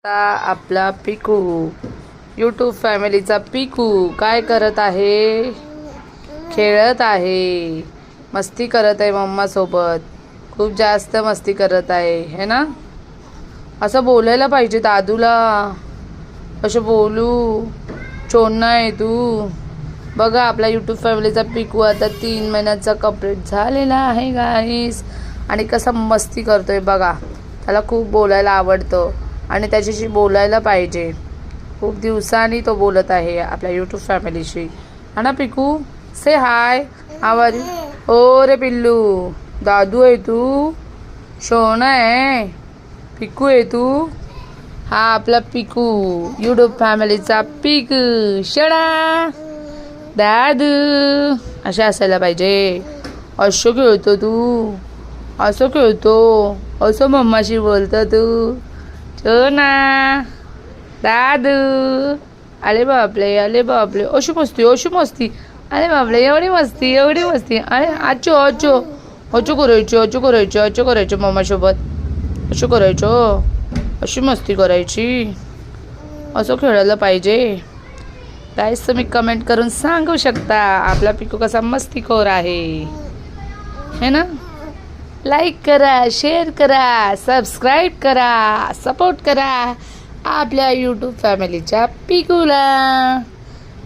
आता आपला पिकू यूट्यूब फॅमिलीचा पिकू काय करत आहे? खेळत आहे, मस्ती करत आहे मम्मा सोबत. खूप जास्त मस्ती करत आहे है ना. असं बोलायला पाहिजे दादूला. असं बोलू चोन आहे तू. बघा आपला यूट्यूब फॅमिलीचा पिकू आता 3 महिन्याचा कंप्लीट झालेला आहे गाईस. आणि कसा मस्ती करतोय बघा. त्याला खूप बोलायला आवडतं आणि त्याच्याशी बोलायला पाहिजे. खूप दिवसांनी तो बोलत आहे आपल्या यूट्यूब फॅमिलीशी. हा ना पिकू, से हाय, आवाज. ओ रे पिल्लू, दादू आहे तू, शोना आहे, पिकू आहे तू. हा आपला पिकू यूट्यूब फॅमिलीचा पिकू. शडा दादू अशा असायला पाहिजे. असं खेळतो तू, असं खेळतो, असं मम्माशी बोलतो तू. ना दादू. अरे बापले, अरे बापले, अशी मस्ती, अशी मस्ती. अरे बापले, एवढी मस्ती, एवढी मस्ती. अरे आचो आचो अचो करायची, अचो करायची, अचो करायचं मम्मासोबत. असं करायचं, अशी मस्ती करायची. असं खेळायला पाहिजे. गाईस तुम्ही कमेंट करून सांगू शकता आपला पिकू कसा मस्तीखोर आहे है ना. लाईक करा, शेअर करा, सबस्क्राईब करा, सपोर्ट करा आपल्या यूट्यूब फॅमिलीच्या पिकूला.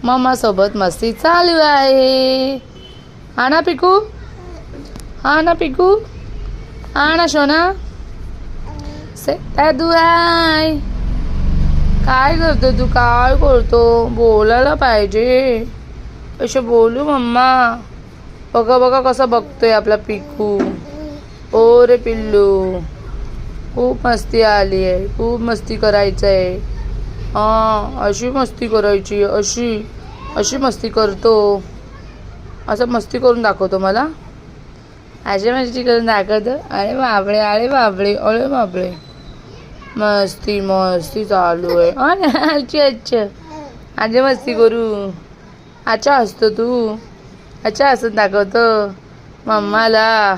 मम्मासोबत मस्ती चालू आहे. हा ना पिकू, हा ना पिकू, हा ना शोना. से दादू हाय. काय करतो तू, काय करतो? बोलायला पाहिजे. असं बोलू मम्मा. बघा बघा कसं बघतोय आपला पिकू. ओ रे पिल्लू, खूप मस्ती आली आहे, खूप मस्ती करायचं आहे. हां अशी मस्ती करायची, अशी अशी मस्ती करतो. असं मस्ती करून दाखवतो मला. अशी मस्ती करून दाखवतो. अरे बापरे, अरे बापरे, अरे बापरे. मस्ती मस्ती चालू आहे. अच्छा अच्छा, आज मस्ती करू. अच्छा हसतो तू, अच्छा हसून दाखवतो मम्माला.